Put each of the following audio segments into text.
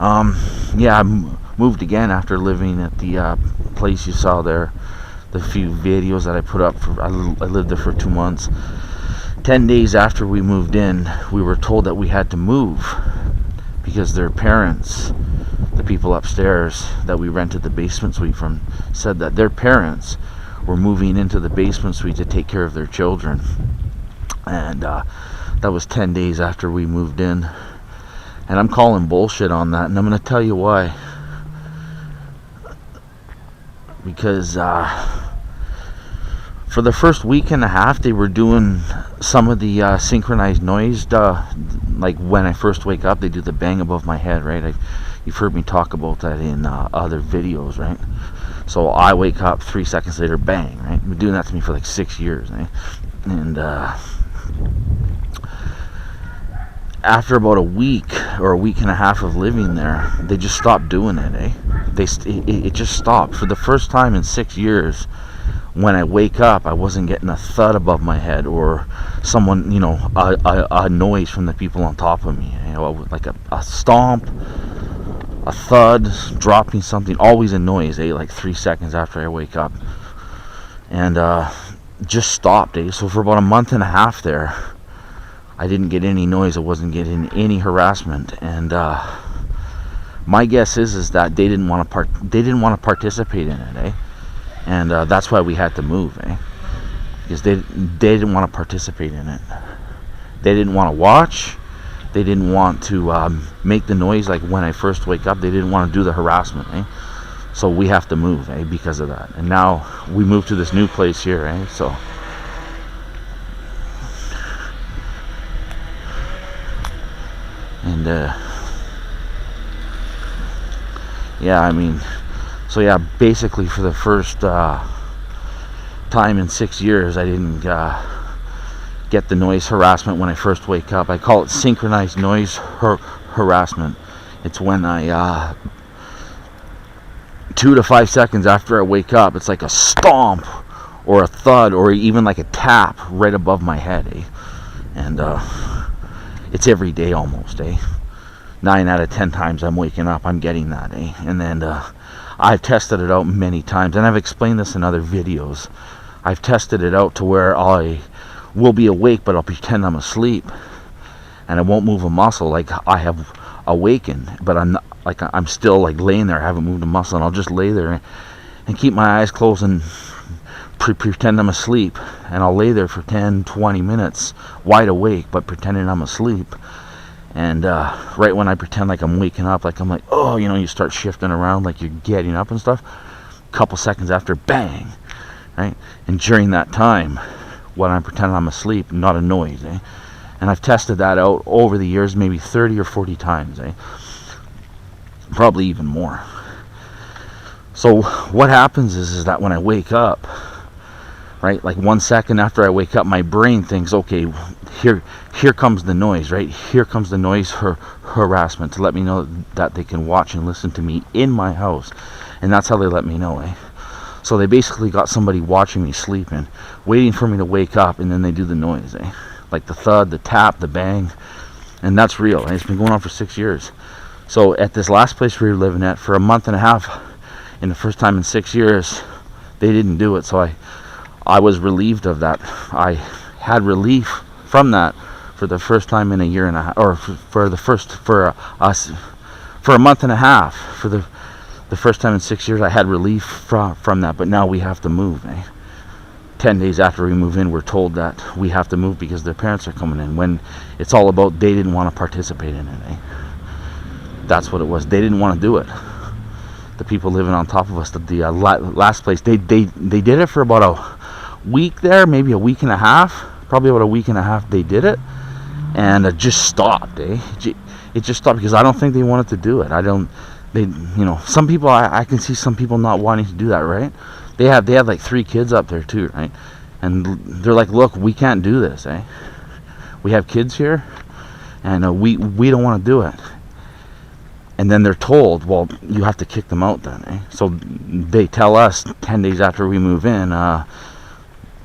Yeah, I moved again after living at the place you saw there. The few videos that I put up. I lived there for 2 months. 10 days after we moved in, we were told that we had to move because their parents, the people upstairs that we rented the basement suite from, said that their parents were moving into the basement suite to take care of their children. And that was 10 days after we moved in. And I'm calling bullshit on that, and I'm going to tell you why. Because for the first week and a half, they were doing some of the synchronized noise. Like when I first wake up, they do the bang above my head, right? You've heard me talk about that in other videos, right? So I wake up, 3 seconds later, bang, right? They've been doing that to me for like 6 years, right? And after about a week or a week and a half of living there, they just stopped doing it, eh? It just stopped. For the first time in 6 years, when I wake up, I wasn't getting a thud above my head or someone, a noise from the people on top of me. Like a stomp, a thud, dropping something, always a noise, like 3 seconds after I wake up. And just stopped, So for about a month and a half there, I didn't get any noise. I wasn't getting any harassment. And my guess is that they didn't want to participate in it, eh? And that's why we had to move, eh? Because they didn't want to participate in it. They didn't want to watch. They didn't want to make the noise like when I first wake up. They didn't want to do the harassment, eh? So we have to move, eh? Because of that. And now we moved to this new place here, eh? So and yeah, I mean, so yeah, basically for the first time in 6 years, I didn't get the noise harassment when I first wake up. I call it synchronized noise harassment. It's when I 2 to 5 seconds after I wake up, it's like a stomp or a thud or even like a tap right above my head, eh? And it's every day almost, eh? 9 out of 10 times I'm waking up, I'm getting that, eh? And then I've tested it out many times, and I've explained this in other videos. I've tested it out to where I will be awake, but I'll pretend I'm asleep, and I won't move a muscle. Like I have awakened, but I'm still like laying there. I haven't moved a muscle, and I'll just lay there and keep my eyes closed and pretend I'm asleep, and I'll lay there for 10-20 minutes wide awake but pretending I'm asleep. And right when I pretend like I'm waking up, like I'm like, oh, you start shifting around like you're getting up and stuff. A couple seconds after, bang, right? And during that time, when I'm pretending I'm asleep, not a noise, eh? And I've tested that out over the years, maybe 30 or 40 times, eh? Probably even more. So what happens is that when I wake up, right, like 1 second after I wake up, my brain thinks, okay, here comes the noise, right? Here comes the noise harassment to let me know that they can watch and listen to me in my house. And that's how they let me know, eh? So they basically got somebody watching me sleeping, waiting for me to wake up, and then they do the noise, eh? Like the thud, the tap, the bang. And that's real, and it's been going on for 6 years. So at this last place we were living at, for a month and a half, in the first time in 6 years, they didn't do it. So I was relieved of that. I had relief from that for the first time in a year and a half, or for a month and a half. For the first time in 6 years, I had relief from that. But now we have to move, eh? 10 days after we move in, we're told that we have to move because their parents are coming in, when it's all about they didn't want to participate in it, eh? That's what it was. They didn't want to do it. The people living on top of us, the last place, they did it for about a week there, maybe a week and a half. Probably about a week and a half they did it, and it just stopped, eh? It just stopped because I don't think they wanted to do it. Some people, I can see some people not wanting to do that, right? They had like 3 kids up there too, right? And they're like, look, we can't do this, eh? We have kids here, and we don't want to do it. And then they're told, well, you have to kick them out then, eh? So they tell us 10 days after we move in,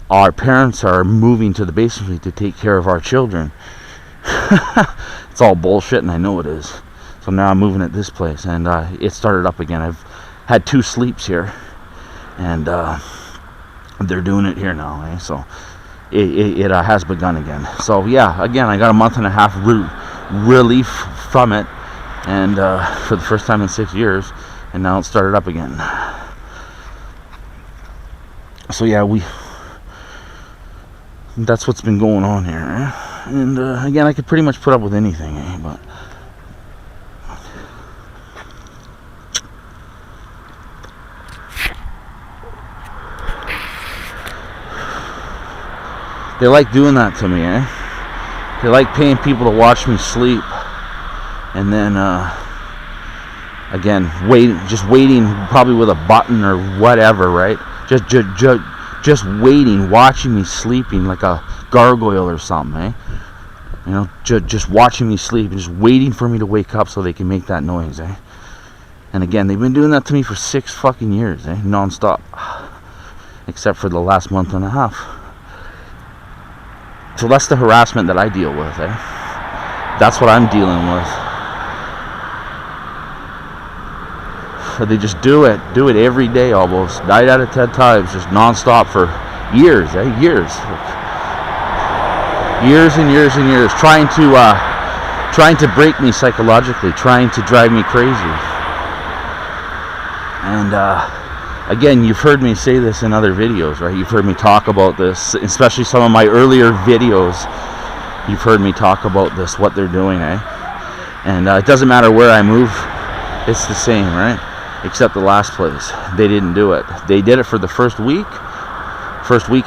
our parents are moving to the basement to take care of our children. It's all bullshit, and I know it is. So now I'm moving at this place, and it started up again. I've had 2 sleeps here, and they're doing it here now, eh? So it has begun again. So yeah, again, I got a month and a half relief from it, and for the first time in 6 years, and now it started up again. So yeah, that's what's been going on here, eh? And again, I could pretty much put up with anything, eh? But they like doing that to me, eh? They like paying people to watch me sleep, and then again, just waiting, probably with a button or whatever, right? Just waiting, watching me sleeping like a gargoyle or something, eh? You know, just watching me sleep and just waiting for me to wake up so they can make that noise, eh? And again, they've been doing that to me for 6 fucking years, eh? Non-stop, except for the last month and a half. So that's the harassment that I deal with, eh? That's what I'm dealing with. They just do it every day almost, 9 out of 10 times, just non-stop for years, eh? Years and years and years, trying to break me psychologically, trying to drive me crazy. And again, you've heard me say this in other videos, right? You've heard me talk about this, especially some of my earlier videos. You've heard me talk about this, what they're doing, eh? And it doesn't matter where I move, it's the same, right? Except the last place, they didn't do it. They did it for the first week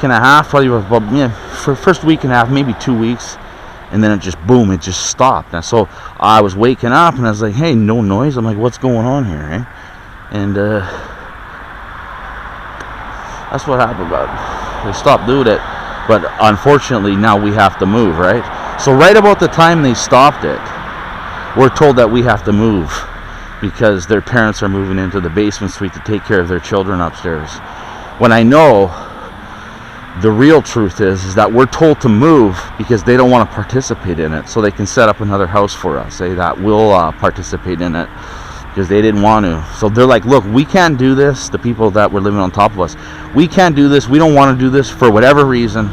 and a half, probably about, for first week and a half, maybe 2 weeks, and then it just boom, it just stopped. And so I was waking up and I was like, hey, no noise. I'm like, what's going on here, eh? And that's what happened, but they stopped doing it. But unfortunately, now we have to move, right? So right about the time they stopped it, we're told that we have to move because their parents are moving into the basement suite to take care of their children upstairs. When I know the real truth is that we're told to move because they don't want to participate in it, so they can set up another house for us, say that will participate in it, because they didn't want to. So they're like, look, we can't do this. The people that were living on top of us, we can't do this. We don't want to do this for whatever reason.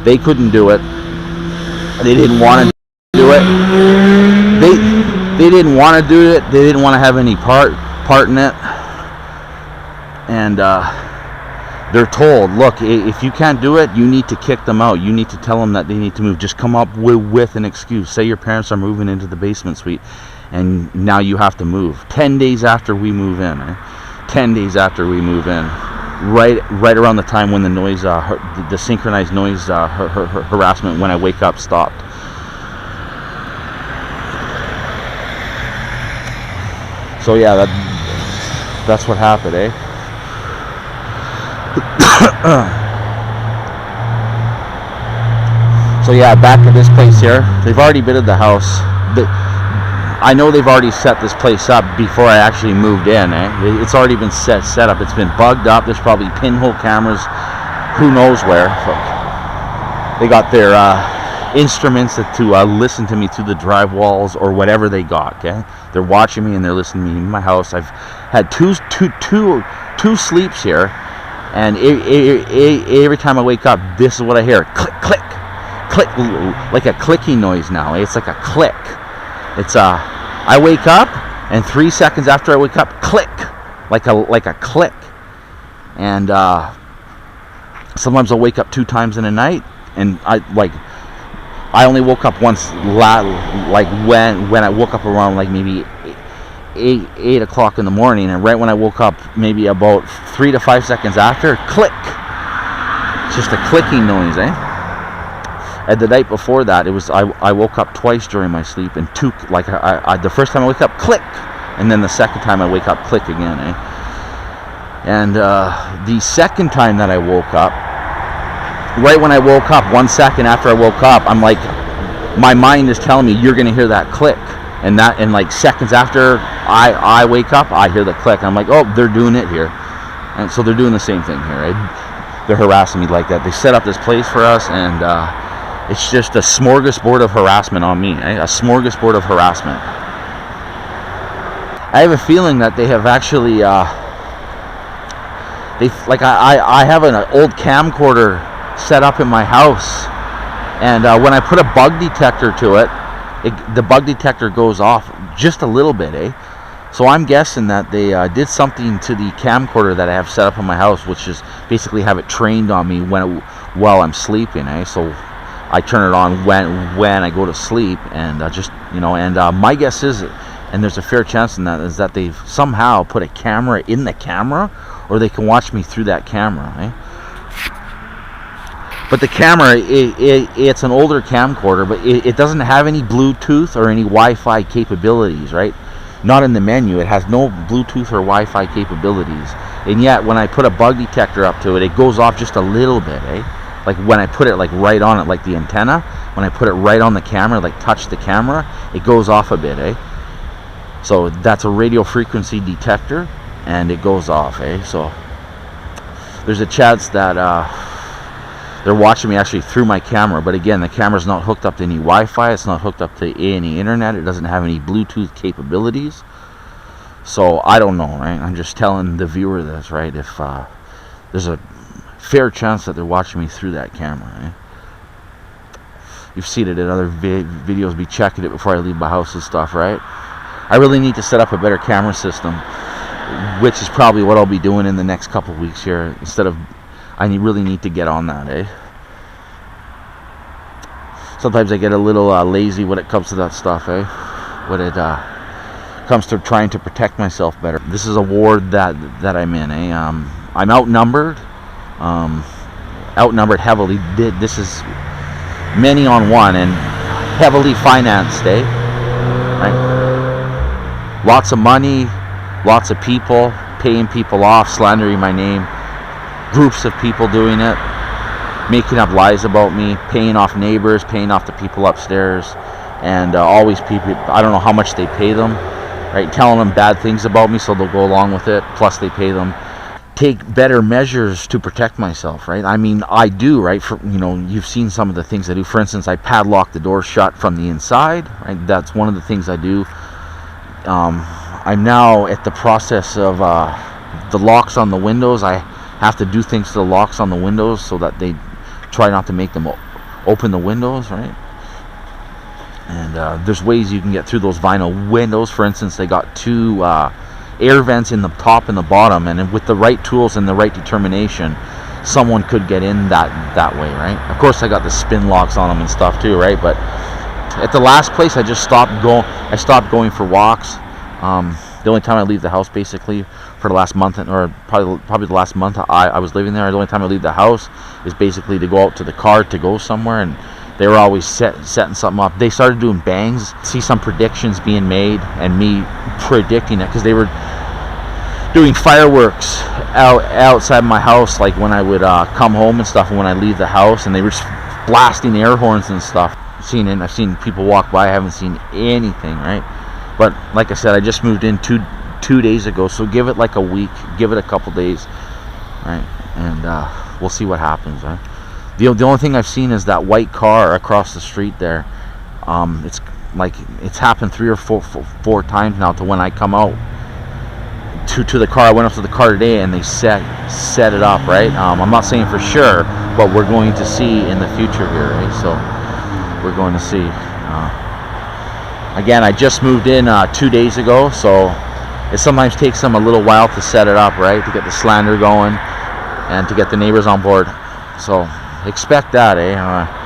They couldn't do it. They didn't want to do it. They didn't want to do it. They didn't want to have any part in it. And they're told, look, if you can't do it, you need to kick them out. You need to tell them that they need to move. Just come up with an excuse. Say your parents are moving into the basement suite, and now you have to move. 10 days after we move in, eh? 10 days after we move in, right around the time when the noise, the synchronized noise harassment when I wake up stopped. So yeah, that's what happened, eh? So yeah, back to this place here. They've already been at the house. I know they've already set this place up before I actually moved in, eh? It's already been set up. It's been bugged up. There's probably pinhole cameras, who knows where. They got their instruments to listen to me through the drive walls or whatever they got, okay? They're watching me and they're listening to me in my house. I've had two sleeps here, and every time I wake up, this is what I hear: click, click, click, like a clicking noise now. It's like a click. It's I wake up, and 3 seconds after I wake up, click, like a click. And sometimes I'll wake up 2 times in a night, and I only woke up once, like when I woke up around like maybe 8 o'clock in the morning, and right when I woke up, maybe about 3 to 5 seconds after, click. It's just a clicking noise, eh? And the night before that, it was I woke up twice during my sleep, and the first time I wake up, click, and then the second time I wake up, click again, eh? And the second time that I woke up, right when I woke up, 1 second after I woke up, I'm like, my mind is telling me you're gonna hear that click, and like seconds after I wake up, I hear the click, and I'm like, oh, they're doing it here. And so they're doing the same thing here, right? They're harassing me like that. They set up this place for us, and it's just a smorgasbord of harassment on me, eh? A smorgasbord of harassment. I have a feeling that they have actually, I have an old camcorder set up in my house, and when I put a bug detector to it, the bug detector goes off just a little bit, eh? So I'm guessing that they did something to the camcorder that I have set up in my house, which is basically have it trained on me while I'm sleeping, eh? So I turn it on when I go to sleep, and my guess is, and there's a fair chance in that, is that they've somehow put a camera in the camera, or they can watch me through that camera, eh? But the camera, it's an older camcorder, but it doesn't have any Bluetooth or any Wi-Fi capabilities, right? Not in the menu. It has no Bluetooth or Wi-Fi capabilities. And yet, when I put a bug detector up to it, it goes off just a little bit, eh? Like when I put it like right on it, like the antenna, when I put it right on the camera, like touch the camera, it goes off a bit, eh? So that's a radio frequency detector, and it goes off, eh? So there's a chance that they're watching me actually through my camera, but again, the camera's not hooked up to any Wi-Fi, it's not hooked up to any internet, it doesn't have any Bluetooth capabilities. So I don't know, right? I'm just telling the viewer this, right? If there's a fair chance that they're watching me through that camera, eh? You've seen it in other videos, be checking it before I leave my house and stuff, right? I really need to set up a better camera system, which is probably what I'll be doing in the next couple of weeks here. I really need to get on that, eh? Sometimes I get a little lazy when it comes to that stuff, eh? When it comes to trying to protect myself better. This is a war that I'm in, eh? I'm outnumbered heavily. This is many on one and heavily financed, eh? Right? Lots of money, lots of people, paying people off, slandering my name, groups of people doing it, making up lies about me, paying off neighbors, paying off the people upstairs, and always people, I don't know how much they pay them, right? Telling them bad things about me so they'll go along with it, plus they pay them. Take better measures to protect myself, right? I mean, I do, right? You've seen some of the things I do. For instance, I padlock the door shut from the inside, right? That's one of the things I do. I'm now at the process of the locks on the windows. I have to do things to the locks on the windows so that they try not to make them open the windows, right? And there's ways you can get through those vinyl windows. For instance, they got two air vents in the top and the bottom, and with the right tools and the right determination, someone could get in that way, right? Of course, I got the spin locks on them and stuff too, right? But at the last place, I just stopped going for walks. The only time I leave the house, basically, for the last month, or probably the last month I was living there, the only time I leave the house is basically to go out to the car to go somewhere, and they were always setting something up. They started doing bangs, see some predictions being made, and me predicting it, because they were doing fireworks outside my house, like when I would come home and stuff, and when I leave the house, and they were just blasting air horns and stuff. I've seen people walk by. I haven't seen anything, right? But like I said, I just moved in two days ago, so give it like a week, give it a couple days, right? And we'll see what happens, right? The only thing I've seen is that white car across the street there. It's happened 3 or 4 times now to when I come out to the car. I went up to the car today and they set it up, right? I'm not saying for sure, but we're going to see in the future here, right? So we're going to see. Again, I just moved in 2 days ago, so it sometimes takes them a little while to set it up, right? To get the slander going and to get the neighbors on board. So expect that, eh? Yeah.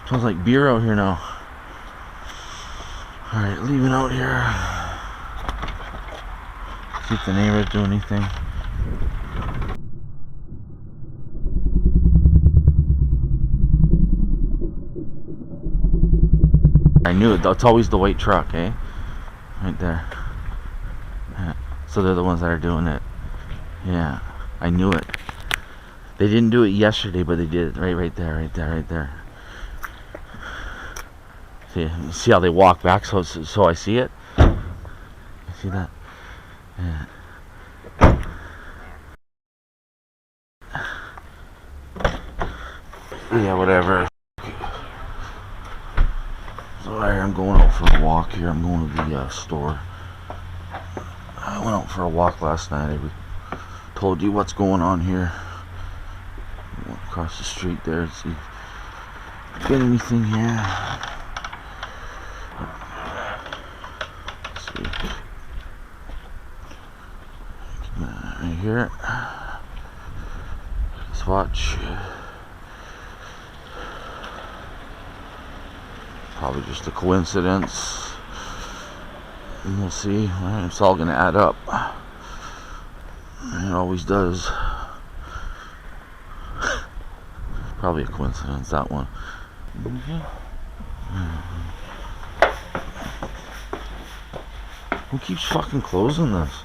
Smells like beer out here now. Alright, leaving out here. See if the neighbors do anything. I knew it. That's always the white truck, eh? Right there. Yeah. So they're the ones that are doing it. Yeah, I knew it. They didn't do it yesterday, but they did it right there. See how they walk back, so I see it. You see that? Yeah. Yeah, whatever. So I'm going out for a walk here. I'm going to the store. I went out for a walk last night. I told you what's going on here. I went across the street there and see if get anything here. Let's see. Right here. Let's watch. Probably just a coincidence. And we'll see. It's all going to add up. It always does. Probably a coincidence, that one. Who keeps fucking closing this?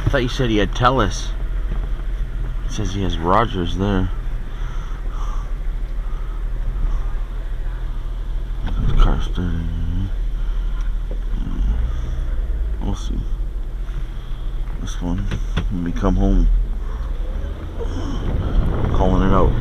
I thought you said he had Telus. It says he has Rogers there. The car started. We'll see. This one, when we come home, calling it out.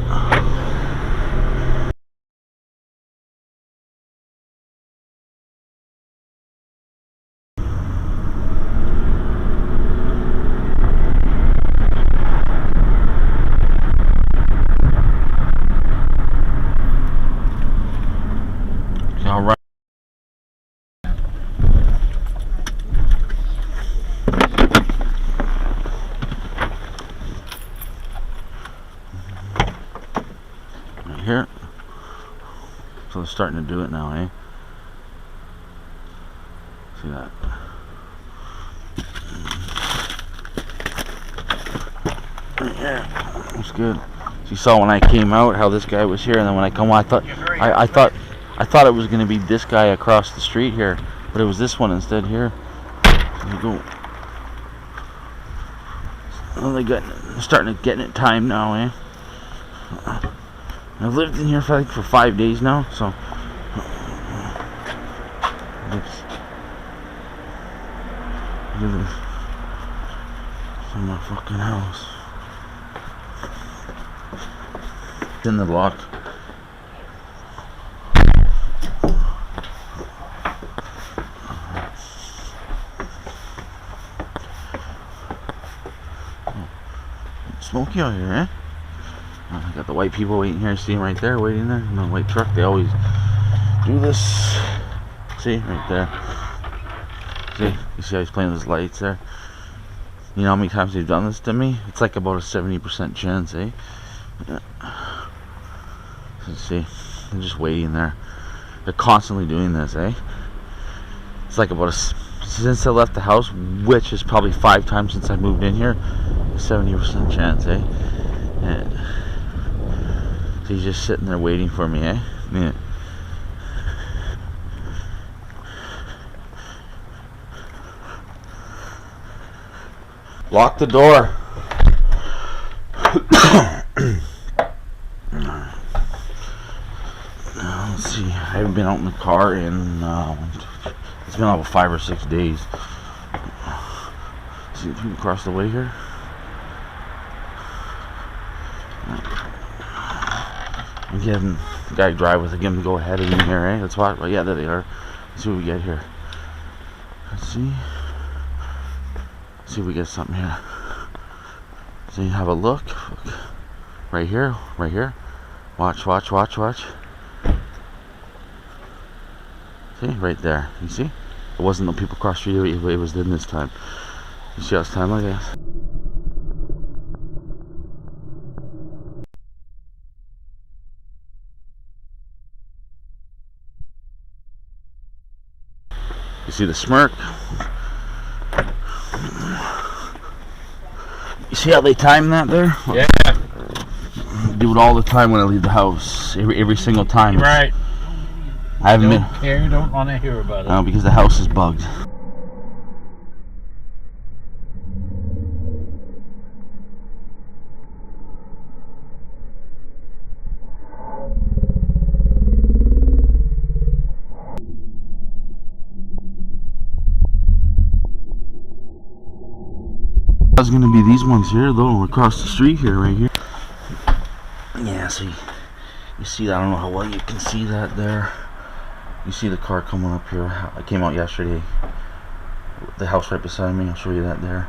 Here, so they're starting to do it now, eh? See that? Yeah, that's good. So you saw when I came out how this guy was here, and then when I come out, I thought it was going to be this guy across the street here, but it was this one instead here. There you go. Well, they're starting to get it time now, eh? I've lived in here for 5 days now, so oops. It's in my fucking house. It's in the lock. Smoky out here, eh? I got the white people waiting here. See them right there, waiting there. In the white truck, they always do this. See, right there. See, you see how he's playing with his lights there? You know how many times they've done this to me? It's like about a 70% chance, eh? So see, they're just waiting there. They're constantly doing this, eh? It's like about since I left the house, which is probably 5 times since I moved in here, 70% chance, eh? Yeah. So he's just sitting there waiting for me, eh? Yeah. Lock the door. Let's see. I haven't been out in the car in it's been about 5 or 6 days. See if we can cross the way here. I'm getting the guy drive with it, give him to go ahead of me here, eh? That's why. Well, yeah, there they are. Let's see what we get here. Let's see. See if we get something here. So you have a look. Right here, right here. Watch, watch, watch, watch. See, right there. You see? It wasn't the people across the street, it was them this time. You see how it's time like this? You see the smirk? You see how they time that there? Yeah. Do it all the time when I leave the house. Every single time. Right. I haven't been. Don't care, don't want to hear about it. No, because the house is bugged. It's gonna be these ones here though, across the street here, right here. Yeah, so you see that. I don't know how well you can see that there. You see the car coming up here. I came out yesterday. The house right beside me. I'll show you that there.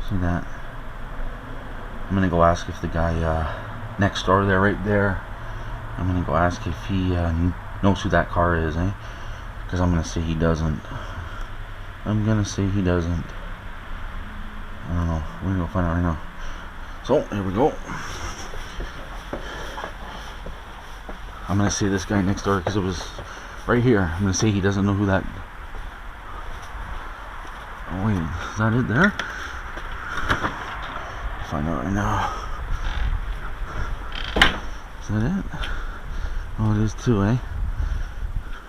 See that? I'm gonna go ask if the guy next door there, right there. I'm gonna go ask if he knows who that car is, eh? Because I'm gonna say he doesn't. I'm gonna say he doesn't. I don't know. We're gonna go find out right now. So here we go. I'm gonna say this guy next door because it was right here. I'm gonna say he doesn't know who that. Oh wait, is that it there? I'll find out right now. Is that it? Oh, it is too, eh?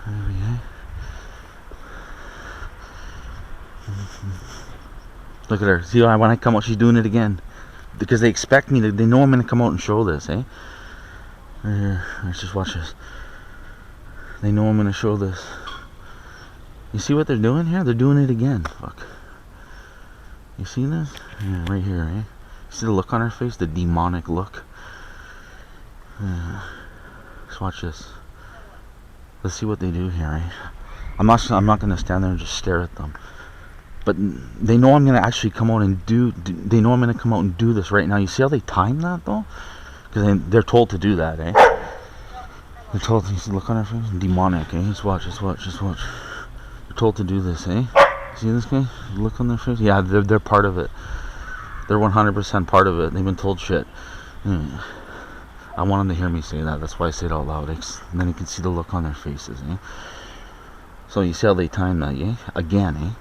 There we go. Look at her. See, when I come out, she's doing it again. Because they expect me to, they know I'm going to come out and show this, eh? Right here. Let's just watch this. They know I'm going to show this. You see what they're doing here? They're doing it again. Fuck. You see this? Yeah, right here, eh? See the look on her face? The demonic look? Yeah. Let's watch this. Let's see what they do here, eh? I'm not going to stand there and just stare at them. But they know I'm going to actually come out and they know I'm going to come out and do this right now. You see how they time that though? Because they're told to do that, eh? They're told, you see the look on their face? Demonic, eh? Just watch, just watch, just watch. They're told to do this, eh? See this guy? The look on their face? Yeah, they're part of it. They're 100% part of it. They've been told shit. I want them to hear me say that. That's why I say it out loud. And then you can see the look on their faces, eh? So you see how they time that, eh? Again, eh?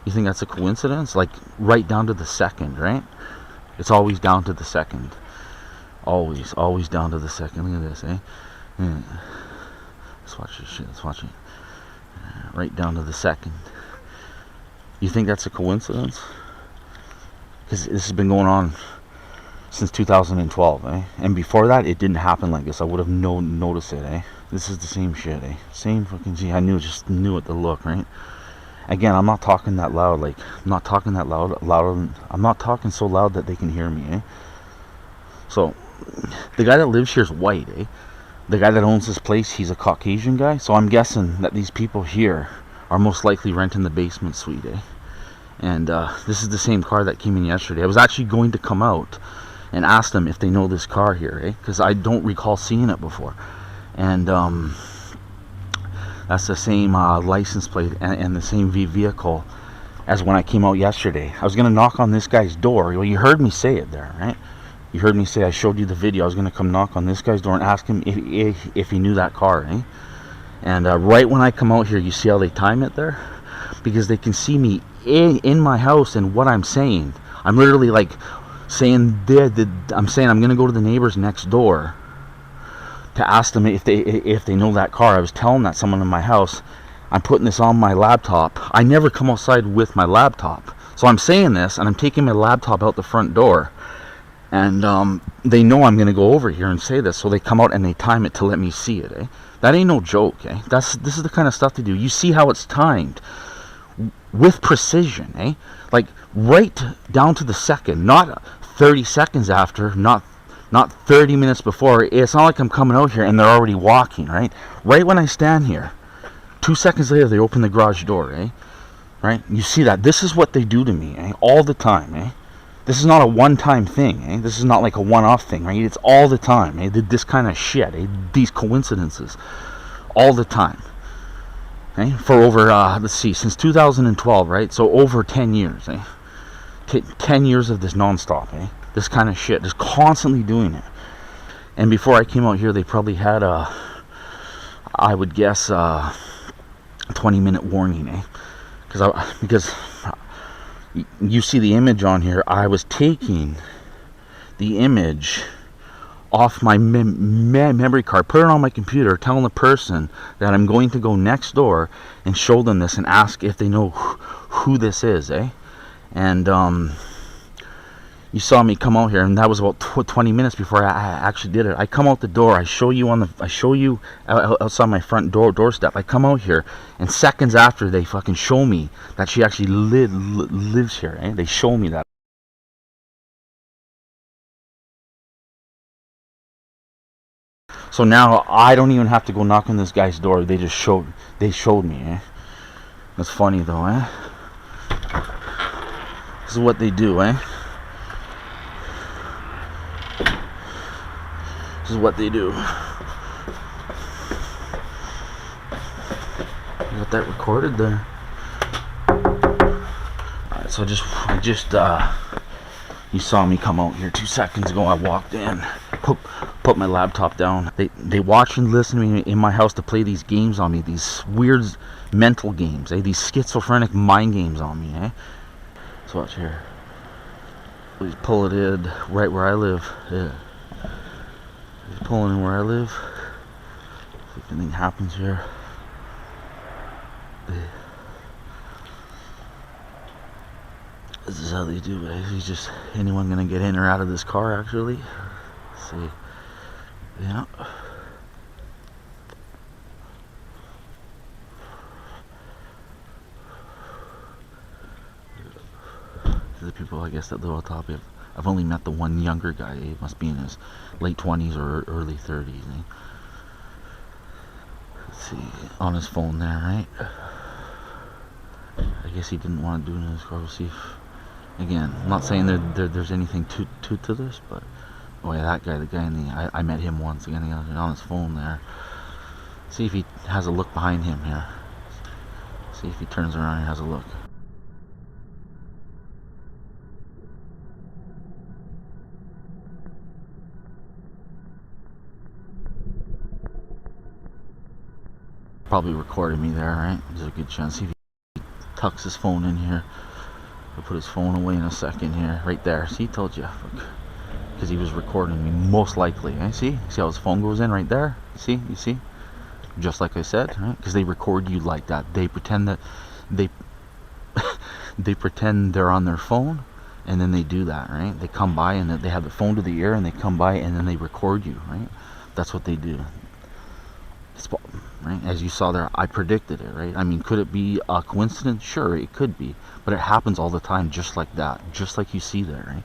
You think that's a coincidence? Like, right down to the second, right? It's always down to the second. Always down to the second. Look at this, eh? Yeah. Let's watch this shit. Let's watch it. Right down to the second. You think that's a coincidence? Because this has been going on since 2012, eh? And before that, it didn't happen like this. I would have noticed it, eh? This is the same shit, eh? Same fucking shit. I just knew it, the look, right? Again, I'm not talking that loud, like, I'm not talking that louder, I'm not talking so loud that they can hear me, eh? So, the guy that lives here is white, eh? The guy that owns this place, he's a Caucasian guy, so I'm guessing that these people here are most likely renting the basement suite, eh? And, this is the same car that came in yesterday. I was actually going to come out and ask them if they know this car here, eh? Because I don't recall seeing it before. And, that's the same license plate and the same vehicle as when I came out yesterday. I was going to knock on this guy's door. Well, you heard me say it there, right? You heard me say, I showed you the video. I was going to come knock on this guy's door and ask him if he knew that car, eh? And right when I come out here, you see how they time it there? Because they can see me in my house and what I'm saying. I'm literally like saying, I'm saying I'm going to go to the neighbors next door to ask them if they know that car. I was telling someone in my house, I'm putting this on my laptop. I never come outside with my laptop, So I'm saying this, and I'm taking my laptop out the front door, and they know I'm gonna go over here and say this, so they come out and they time it to let me see it. That ain't no joke. This is the kind of stuff they do. You see how it's timed with precision. Like right down to the second, not 30 seconds after, not 30 minutes before. It's not like I'm coming out here and they're already walking. Right when I stand here, 2 seconds later they open the garage door. Right? You see that? This is what they do to me, all the time, This is not a one-time thing, This is not like a one-off thing, right? It's all the time, This kind of shit, These coincidences, all the time, For over, let's see, since 2012, right? So over 10 years, 10 years of this non-stop, This kind of shit, just constantly doing it. And before I came out here, they probably had I would guess, 20-minute warning, because you see the image on here. I was taking the image off my memory card, put it on my computer, telling the person that I'm going to go next door and show them this and ask if they know who this is, And you saw me come out here, and that was about 20 minutes before I actually did it. I come out the door. I show you outside my front doorstep. I come out here, and seconds after, they fucking show me that she actually lives here. They show me that. So now I don't even have to go knock on this guy's door. They showed me. That's funny though, This is what they do, This is what they do. You got that recorded there. Alright, so I just you saw me come out here 2 seconds ago. I walked in, put my laptop down. They watch and listen to me in my house to play these games on me, these weird mental games, these schizophrenic mind games on me, So watch here. Please pull it in right where I live. He's pulling in where I live. If anything happens here. This is how they do it. He's just anyone gonna get in or out of this car actually. Let's see. Yeah. The people I guess that live on top of. I've only met the one younger guy. He must be in his late 20s or early 30s. Let's see, on his phone there, right? I guess he didn't want to do it in his car. We'll see. Again, I'm not saying there's anything to this, but oh yeah, that guy, the guy in the I met him once again on his phone there. See if he has a look behind him here. See if he turns around and has a look. Probably recorded me there, right? There's a good chance. See if he tucks his phone in here. He'll put his phone away in a second here. Right there. See, told you. Because he was recording me, most likely. See how his phone goes in right there? You see? Just like I said, right? Because they record you like that. They pretend that they pretend they're on their phone, and then they do that, right? They come by and they have the phone to the ear, and they come by and then they record you, right? That's what they do. Right? As you saw there, I predicted it, right? I mean, could it be a coincidence? Sure, it could be, but it happens all the time, just like that, just like you see there, right?